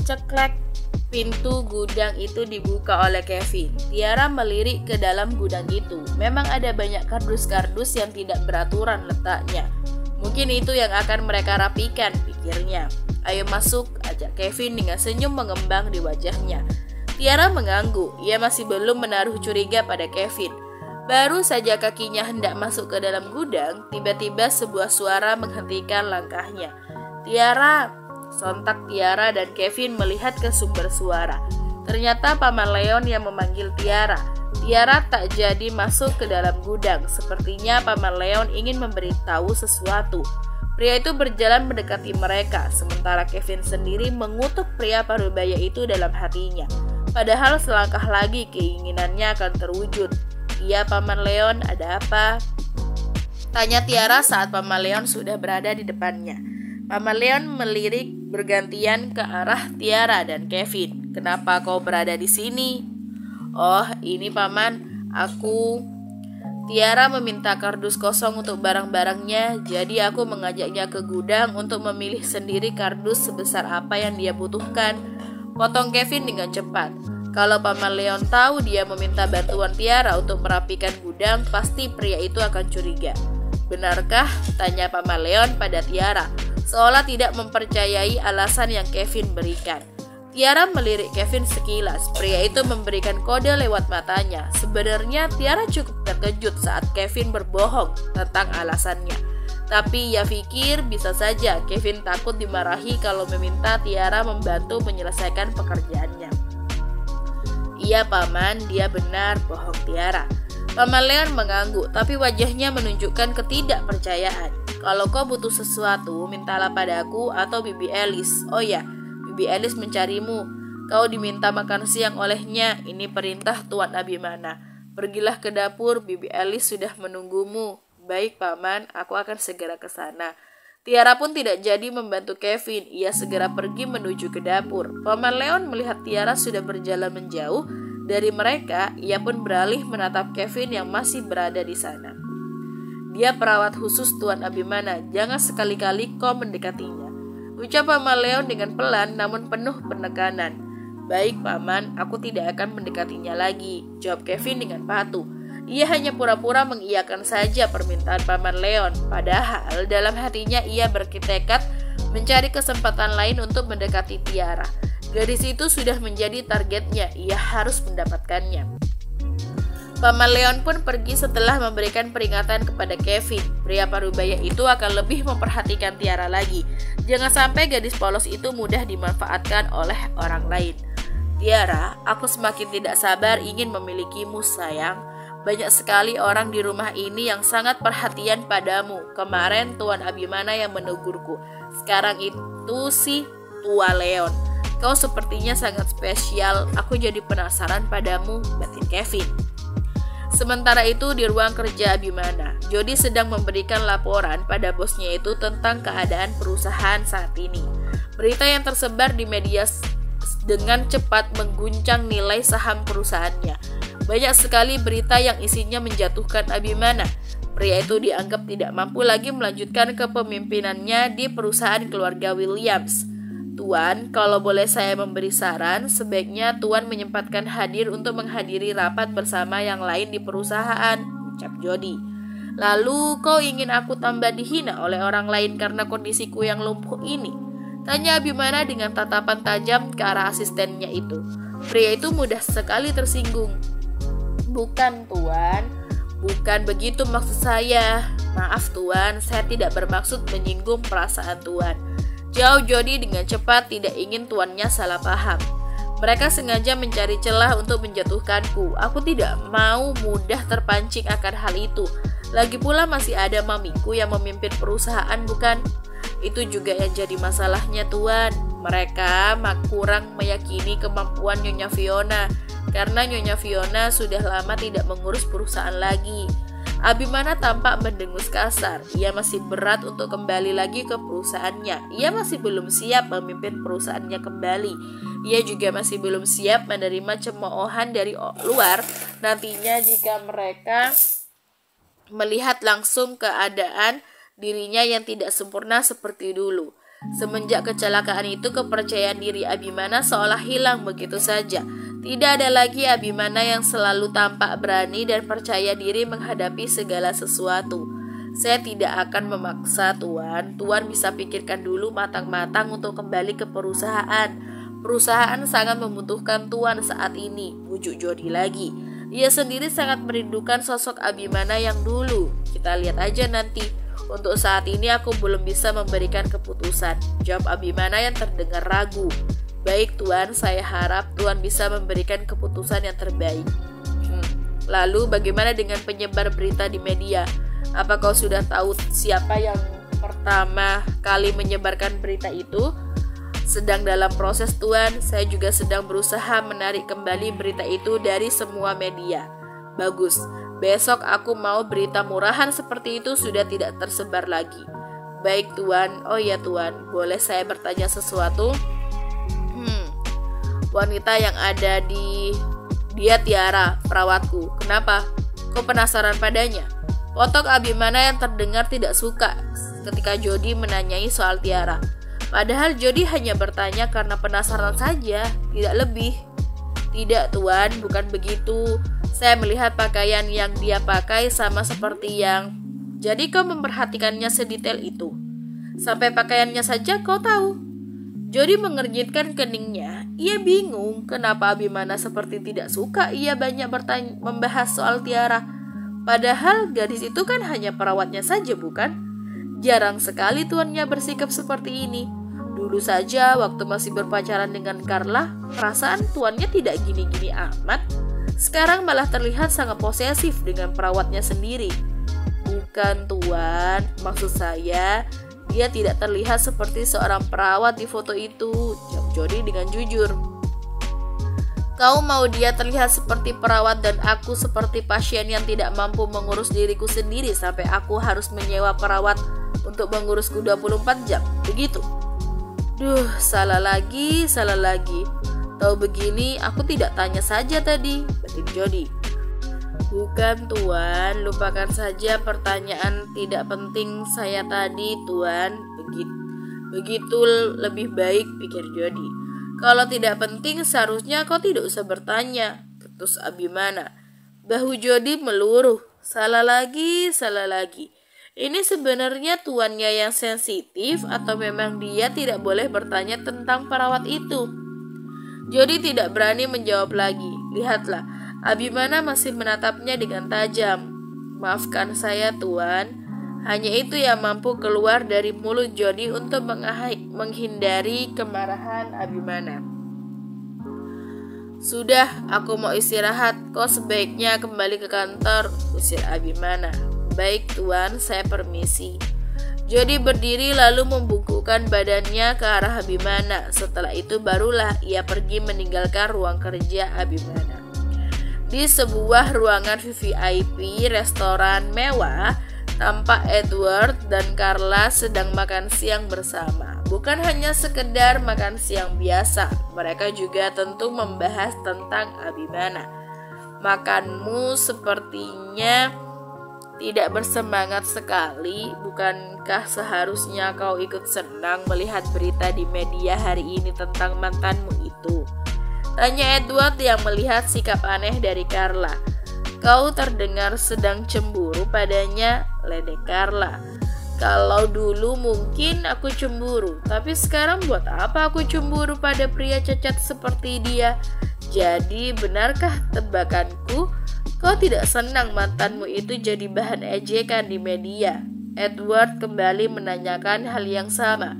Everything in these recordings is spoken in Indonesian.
ceklek, pintu gudang itu dibuka oleh Kevin. Tiara melirik ke dalam gudang itu. Memang ada banyak kardus-kardus yang tidak beraturan letaknya. Mungkin itu yang akan mereka rapikan, pikirnya. Ayo masuk, ajak Kevin dengan senyum mengembang di wajahnya. Tiara mengangguk, ia masih belum menaruh curiga pada Kevin. Baru saja kakinya hendak masuk ke dalam gudang, tiba-tiba sebuah suara menghentikan langkahnya. Tiara, sontak Tiara dan Kevin melihat ke sumber suara. Ternyata Paman Leon yang memanggil Tiara. Tiara tak jadi masuk ke dalam gudang. Sepertinya Paman Leon ingin memberitahu sesuatu. Pria itu berjalan mendekati mereka, sementara Kevin sendiri mengutuk pria parubaya itu dalam hatinya. Padahal selangkah lagi keinginannya akan terwujud. Iya, Paman Leon, ada apa? Tanya Tiara saat Paman Leon sudah berada di depannya. Paman Leon melirik bergantian ke arah Tiara dan Kevin. Kenapa kau berada di sini? Oh, ini Paman, Tiara meminta kardus kosong untuk barang-barangnya, jadi aku mengajaknya ke gudang untuk memilih sendiri kardus sebesar apa yang dia butuhkan. Potong Kevin dengan cepat. Kalau Paman Leon tahu dia meminta bantuan Tiara untuk merapikan gudang, pasti pria itu akan curiga. Benarkah? Tanya Paman Leon pada Tiara, seolah tidak mempercayai alasan yang Kevin berikan. Tiara melirik Kevin sekilas. Pria itu memberikan kode lewat matanya. Sebenarnya Tiara cukup terkejut saat Kevin berbohong tentang alasannya. Tapi ia pikir bisa saja Kevin takut dimarahi kalau meminta Tiara membantu menyelesaikan pekerjaannya. Iya Paman, dia benar, bohong Tiara. Paman Leon mengangguk, tapi wajahnya menunjukkan ketidakpercayaan. Kalau kau butuh sesuatu, mintalah padaku atau Bibi Alice. Oh ya, Bibi Alice mencarimu. Kau diminta makan siang olehnya. Ini perintah Tuan Abimana. Pergilah ke dapur, Bibi Alice sudah menunggumu. Baik Paman, aku akan segera ke sana. Tiara pun tidak jadi membantu Kevin. Ia segera pergi menuju ke dapur. Paman Leon melihat Tiara sudah berjalan menjauh dari mereka. Ia pun beralih menatap Kevin yang masih berada di sana. Dia perawat khusus Tuan Abimana. Jangan sekali-kali kau mendekatinya, ucap Paman Leon dengan pelan namun penuh penekanan. Baik Paman, aku tidak akan mendekatinya lagi, jawab Kevin dengan patuh. Ia hanya pura-pura mengiyakan saja permintaan Paman Leon. Padahal dalam hatinya ia bertekad mencari kesempatan lain untuk mendekati Tiara. Gadis itu sudah menjadi targetnya, ia harus mendapatkannya. Paman Leon pun pergi setelah memberikan peringatan kepada Kevin. Pria parubaya itu akan lebih memperhatikan Tiara lagi. Jangan sampai gadis polos itu mudah dimanfaatkan oleh orang lain. Tiara, aku semakin tidak sabar ingin memilikimu sayang. Banyak sekali orang di rumah ini yang sangat perhatian padamu. Kemarin Tuan Abimana yang menegurku. Sekarang itu si Tua Leon. Kau sepertinya sangat spesial. Aku jadi penasaran padamu, batin Kevin. Sementara itu di ruang kerja Abimana, Jody sedang memberikan laporan pada bosnya itu tentang keadaan perusahaan saat ini. Berita yang tersebar di media dengan cepat mengguncang nilai saham perusahaannya. Banyak sekali berita yang isinya menjatuhkan Abimana. Pria itu dianggap tidak mampu lagi melanjutkan kepemimpinannya di perusahaan keluarga Williams. Tuan, kalau boleh saya memberi saran, sebaiknya Tuan menyempatkan hadir untuk menghadiri rapat bersama yang lain di perusahaan, ucap Jody. Lalu kau ingin aku tambah dihina oleh orang lain karena kondisiku yang lumpuh ini? Tanya Abimana dengan tatapan tajam ke arah asistennya itu. Pria itu mudah sekali tersinggung. Bukan Tuan, bukan begitu maksud saya. Maaf Tuan, saya tidak bermaksud menyinggung perasaan Tuan, jawab Jody dengan cepat, tidak ingin tuannya salah paham. Mereka sengaja mencari celah untuk menjatuhkanku. Aku tidak mau mudah terpancing akan hal itu. Lagi pula masih ada mamiku yang memimpin perusahaan, bukan? Itu juga yang jadi masalahnya Tuan. Mereka kurang meyakini kemampuan Nyonya Fiona. Karena Nyonya Fiona sudah lama tidak mengurus perusahaan lagi. Abimana tampak mendengus kasar. Ia masih berat untuk kembali lagi ke perusahaannya. Ia masih belum siap memimpin perusahaannya kembali. Ia juga masih belum siap menerima cemoohan dari luar. Nantinya jika mereka melihat langsung keadaan dirinya yang tidak sempurna seperti dulu. Semenjak kecelakaan itu, kepercayaan diri Abimana seolah hilang begitu saja. Tidak ada lagi Abimana yang selalu tampak berani dan percaya diri menghadapi segala sesuatu. Saya tidak akan memaksa Tuan. Tuan bisa pikirkan dulu matang-matang untuk kembali ke perusahaan. Perusahaan sangat membutuhkan Tuan saat ini, bujuk Jody lagi. Ia sendiri sangat merindukan sosok Abimana yang dulu. Kita lihat aja nanti. Untuk saat ini aku belum bisa memberikan keputusan, jawab Abimana yang terdengar ragu. Baik Tuan, saya harap Tuan bisa memberikan keputusan yang terbaik. Lalu bagaimana dengan penyebar berita di media? Apa kau sudah tahu siapa yang pertama kali menyebarkan berita itu? Sedang dalam proses Tuan, saya juga sedang berusaha menarik kembali berita itu dari semua media. Bagus, besok aku mau berita murahan seperti itu sudah tidak tersebar lagi. Baik Tuan, oh ya Tuan, boleh saya bertanya sesuatu? Wanita yang ada dia Tiara, perawatku. Kenapa? Kau penasaran padanya? Potok Abimana yang terdengar tidak suka ketika Jody menanyai soal Tiara. Padahal Jody hanya bertanya karena penasaran saja, tidak lebih. Tidak Tuan, bukan begitu. Saya melihat pakaian yang dia pakai sama seperti yang... Jadi kau memperhatikannya sedetail itu? Sampai pakaiannya saja kau tahu? Jody mengernyitkan keningnya. Ia bingung kenapa Abimana seperti tidak suka ia banyak membahas soal Tiara. Padahal gadis itu kan hanya perawatnya saja, bukan? Jarang sekali tuannya bersikap seperti ini. Dulu saja waktu masih berpacaran dengan Carla, perasaan tuannya tidak gini-gini amat. Sekarang malah terlihat sangat posesif dengan perawatnya sendiri. Bukan Tuan, maksud saya dia tidak terlihat seperti seorang perawat di foto itu, jawab Jody dengan jujur. Kau mau dia terlihat seperti perawat dan aku seperti pasien yang tidak mampu mengurus diriku sendiri sampai aku harus menyewa perawat untuk mengurusku 24 jam, begitu? Duh, salah lagi. Tahu begini, aku tidak tanya saja tadi, batin Jody. Bukan Tuan, lupakan saja pertanyaan tidak penting saya tadi Tuan. Begitu lebih baik, pikir Jody. Kalau tidak penting seharusnya kau tidak usah bertanya, ketus Abimana. Bahu Jody meluruh. Salah lagi. Ini sebenarnya tuannya yang sensitif atau memang dia tidak boleh bertanya tentang perawat itu? Jody tidak berani menjawab lagi. Lihatlah, Abimana masih menatapnya dengan tajam. Maafkan saya Tuan, hanya itu yang mampu keluar dari mulut Jody untuk menghindari kemarahan Abimana. Sudah, aku mau istirahat. Kau sebaiknya kembali ke kantor, usir Abimana. Baik Tuan, saya permisi. Jody berdiri lalu membungkukkan badannya ke arah Abimana. Setelah itu barulah ia pergi meninggalkan ruang kerja Abimana. Di sebuah ruangan VIP restoran mewah, tampak Edward dan Carla sedang makan siang bersama. Bukan hanya sekedar makan siang biasa, mereka juga tentu membahas tentang Abimana. Makanmu sepertinya tidak bersemangat sekali. Bukankah seharusnya kau ikut senang melihat berita di media hari ini tentang mantanmu itu? Tanya Edward yang melihat sikap aneh dari Carla. Kau terdengar sedang cemburu padanya, ledek Carla. Kalau dulu mungkin aku cemburu, tapi sekarang buat apa aku cemburu pada pria cacat seperti dia? Jadi benarkah tebakanku? Kau tidak senang mantanmu itu jadi bahan ejekan di media? Edward kembali menanyakan hal yang sama.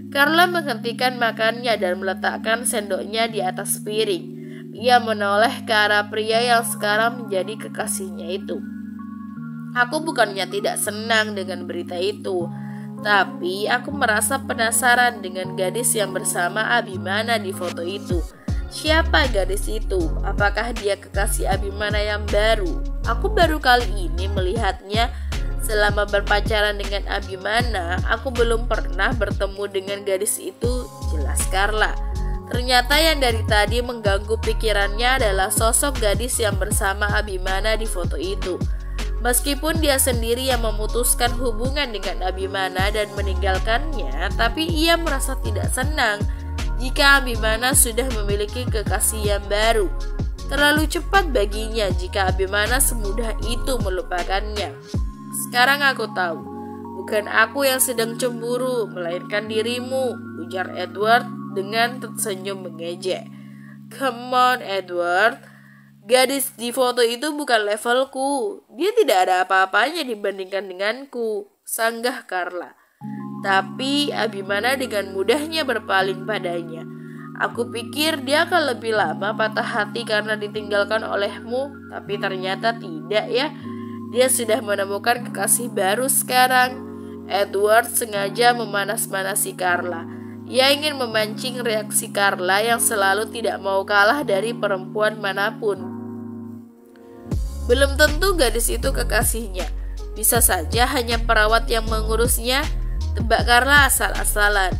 Carla menghentikan makannya dan meletakkan sendoknya di atas piring. Ia menoleh ke arah pria yang sekarang menjadi kekasihnya itu. Aku bukannya tidak senang dengan berita itu, tapi aku merasa penasaran dengan gadis yang bersama Abimana di foto itu. Siapa gadis itu? Apakah dia kekasih Abimana yang baru? Aku baru kali ini melihatnya. Selama berpacaran dengan Abimana, aku belum pernah bertemu dengan gadis itu, jelas Carla. Ternyata yang dari tadi mengganggu pikirannya adalah sosok gadis yang bersama Abimana di foto itu. Meskipun dia sendiri yang memutuskan hubungan dengan Abimana dan meninggalkannya, tapi ia merasa tidak senang jika Abimana sudah memiliki kekasih yang baru. Terlalu cepat baginya jika Abimana semudah itu melupakannya. Sekarang aku tahu, bukan aku yang sedang cemburu, melainkan dirimu, ujar Edward dengan tersenyum mengejek. Come on, Edward. Gadis di foto itu bukan levelku. Dia tidak ada apa-apanya dibandingkan denganku, sanggah Carla. Tapi Abimana dengan mudahnya berpaling padanya. Aku pikir dia akan lebih lama patah hati karena ditinggalkan olehmu, tapi ternyata tidak ya. Dia sudah menemukan kekasih baru sekarang. Edward sengaja memanas-manasi Carla. Ia ingin memancing reaksi Carla yang selalu tidak mau kalah dari perempuan manapun. Belum tentu gadis itu kekasihnya. Bisa saja hanya perawat yang mengurusnya. Tebak Carla asal-asalan.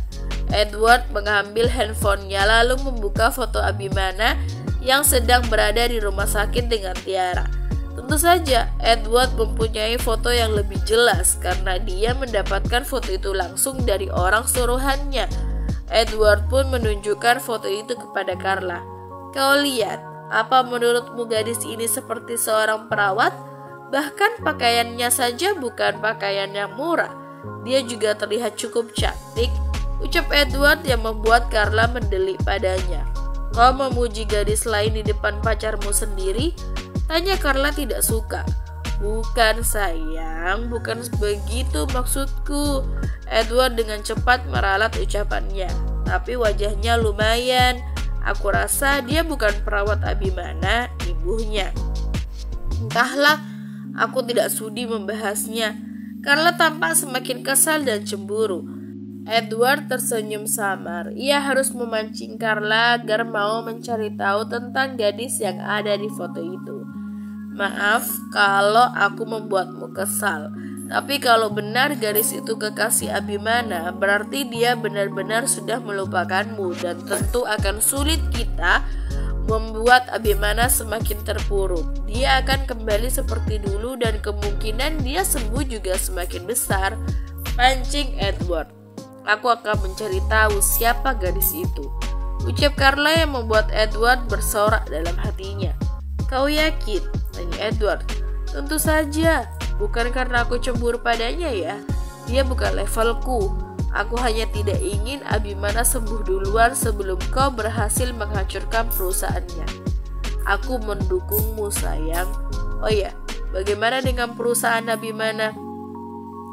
Edward mengambil handphonenya lalu membuka foto Abimana yang sedang berada di rumah sakit dengan Tiara. Tentu saja Edward mempunyai foto yang lebih jelas karena dia mendapatkan foto itu langsung dari orang suruhannya. Edward pun menunjukkan foto itu kepada Carla. Kau lihat, apa menurutmu gadis ini seperti seorang perawat? Bahkan pakaiannya saja bukan pakaian yang murah. Dia juga terlihat cukup cantik, ucap Edward yang membuat Carla mendelik padanya. Kau memuji gadis lain di depan pacarmu sendiri? Tanya Carla tidak suka. Bukan sayang, bukan begitu maksudku. Edward dengan cepat meralat ucapannya. Tapi wajahnya lumayan. Aku rasa dia bukan perawat Abimana, ibunya. Entahlah, aku tidak sudi membahasnya. Carla tampak semakin kesal dan cemburu. Edward tersenyum samar. Ia harus memancing Carla agar mau mencari tahu tentang gadis yang ada di foto itu. Maaf kalau aku membuatmu kesal, tapi kalau benar gadis itu kekasih Abimana, berarti dia benar-benar sudah melupakanmu dan tentu akan sulit kita membuat Abimana semakin terpuruk. Dia akan kembali seperti dulu dan kemungkinan dia sembuh juga semakin besar. Pancing Edward. Aku akan mencari tahu siapa gadis itu, ucap Carla yang membuat Edward bersorak dalam hatinya. Kau yakin? Tanya Edward. Tentu saja, bukan karena aku cemburu padanya ya. Dia bukan levelku. Aku hanya tidak ingin Abimana sembuh duluan sebelum kau berhasil menghancurkan perusahaannya. Aku mendukungmu sayang. Oh ya, bagaimana dengan perusahaan Abimana?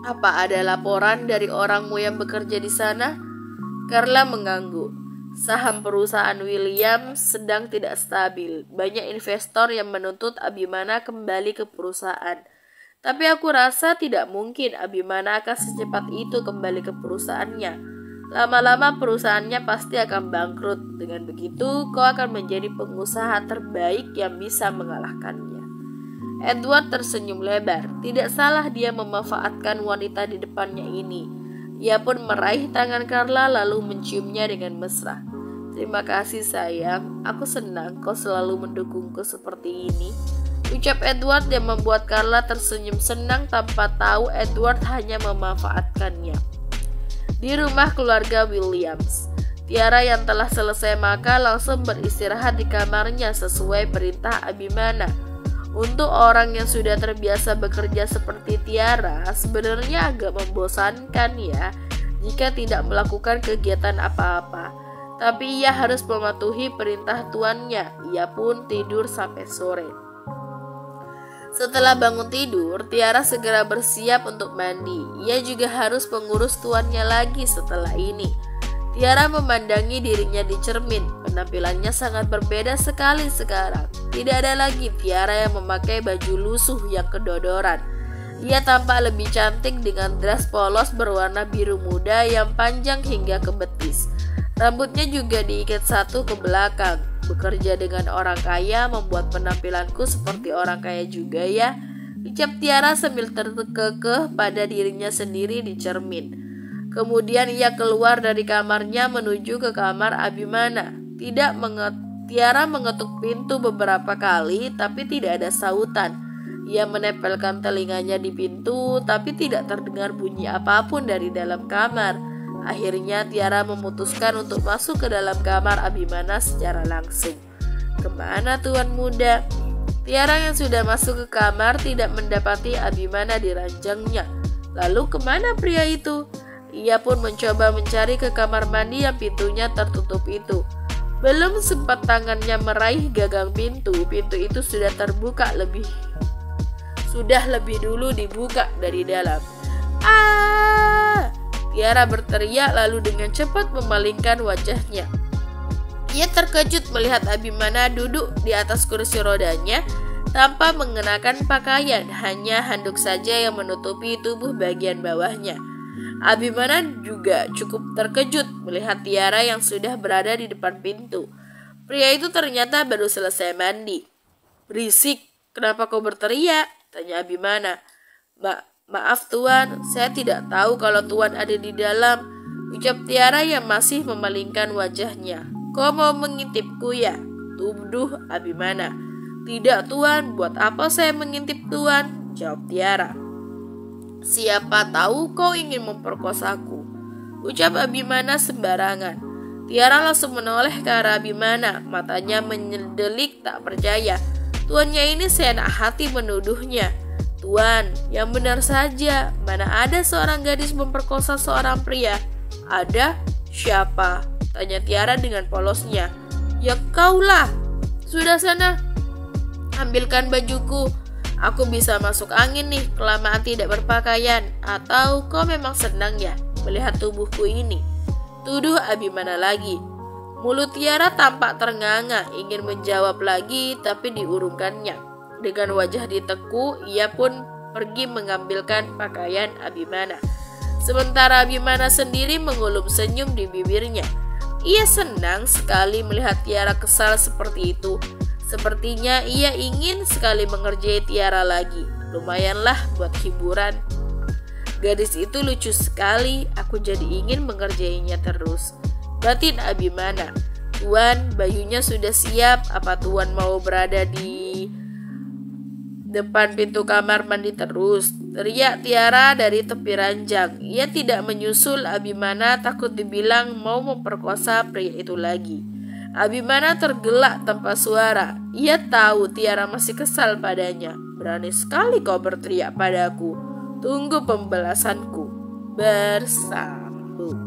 Apa ada laporan dari orangmu yang bekerja di sana? Carla mengangguk. Saham perusahaan Williams sedang tidak stabil. Banyak investor yang menuntut Abimana kembali ke perusahaan. Tapi aku rasa tidak mungkin Abimana akan secepat itu kembali ke perusahaannya. Lama-lama perusahaannya pasti akan bangkrut. Dengan begitu, kau akan menjadi pengusaha terbaik yang bisa mengalahkannya. Edward tersenyum lebar. Tidak salah dia memanfaatkan wanita di depannya ini. Ia pun meraih tangan Carla lalu menciumnya dengan mesra. Terima kasih sayang, aku senang kau selalu mendukungku seperti ini, ucap Edward yang membuat Carla tersenyum senang tanpa tahu Edward hanya memanfaatkannya. Di rumah keluarga Williams, Tiara yang telah selesai makan langsung beristirahat di kamarnya sesuai perintah Abimana. Untuk orang yang sudah terbiasa bekerja seperti Tiara, sebenarnya agak membosankan ya jika tidak melakukan kegiatan apa-apa. Tapi ia harus mematuhi perintah tuannya. Ia pun tidur sampai sore. Setelah bangun tidur, Tiara segera bersiap untuk mandi. Ia juga harus mengurus tuannya lagi setelah ini. Tiara memandangi dirinya di cermin. Penampilannya sangat berbeda sekali sekarang. Tidak ada lagi Tiara yang memakai baju lusuh yang kedodoran. Ia tampak lebih cantik dengan dress polos berwarna biru muda yang panjang hingga ke betis. Rambutnya juga diikat satu ke belakang. Bekerja dengan orang kaya membuat penampilanku seperti orang kaya juga ya, ucap Tiara sambil terkekeh pada dirinya sendiri di cermin. Kemudian ia keluar dari kamarnya menuju ke kamar Abimana. Tiara mengetuk pintu beberapa kali tapi tidak ada sautan. Ia menempelkan telinganya di pintu, tapi tidak terdengar bunyi apapun dari dalam kamar. Akhirnya Tiara memutuskan untuk masuk ke dalam kamar Abimana secara langsung. "Kemana Tuan Muda?" Tiara yang sudah masuk ke kamar tidak mendapati Abimana di ranjangnya. Lalu kemana pria itu? Ia pun mencoba mencari ke kamar mandi yang pintunya tertutup itu. Belum sempat tangannya meraih gagang pintu, pintu itu sudah lebih dulu dibuka dari dalam. "Ah!" Tiara berteriak lalu dengan cepat memalingkan wajahnya. Ia terkejut melihat Abimana duduk di atas kursi rodanya tanpa mengenakan pakaian, hanya handuk saja yang menutupi tubuh bagian bawahnya. Abimana juga cukup terkejut melihat Tiara yang sudah berada di depan pintu. Pria itu ternyata baru selesai mandi. "Berisik, kenapa kau berteriak?" tanya Abimana. Maaf Tuan, saya tidak tahu kalau Tuan ada di dalam," ucap Tiara yang masih memalingkan wajahnya. "Kau mau mengintipku ya?" tuduh Abimana. "Tidak Tuan, buat apa saya mengintip Tuan?" jawab Tiara. "Siapa tahu kau ingin memperkosaku," ucap Abimana sembarangan. Tiara langsung menoleh ke arah Abimana, matanya menyedelik tak percaya. Tuannya ini seenak hati menuduhnya. "Tuan, yang benar saja, mana ada seorang gadis memperkosa seorang pria?" "Ada? Siapa?" tanya Tiara dengan polosnya. "Ya kaulah. Sudah sana, ambilkan bajuku. Aku bisa masuk angin nih kelamaan tidak berpakaian. Atau kau memang senang ya melihat tubuhku ini?" tuduh Abimana lagi. Mulut Tiara tampak ternganga, ingin menjawab lagi tapi diurungkannya. Dengan wajah ditekuk, ia pun pergi mengambilkan pakaian Abimana. Sementara Abimana sendiri mengulum senyum di bibirnya. Ia senang sekali melihat Tiara kesal seperti itu. Sepertinya ia ingin sekali mengerjai Tiara lagi. Lumayanlah buat hiburan. "Gadis itu lucu sekali, aku jadi ingin mengerjainya terus," batin Abimana. "Tuan, bajunya sudah siap. Apa Tuan mau berada di depan pintu kamar mandi terus?" teriak Tiara dari tepi ranjang. Ia tidak menyusul Abimana, takut dibilang mau memperkosa pria itu lagi. Abimana tergelak tanpa suara. Ia tahu Tiara masih kesal padanya. "Berani sekali kau berteriak padaku. Tunggu pembalasanku." Bersambung.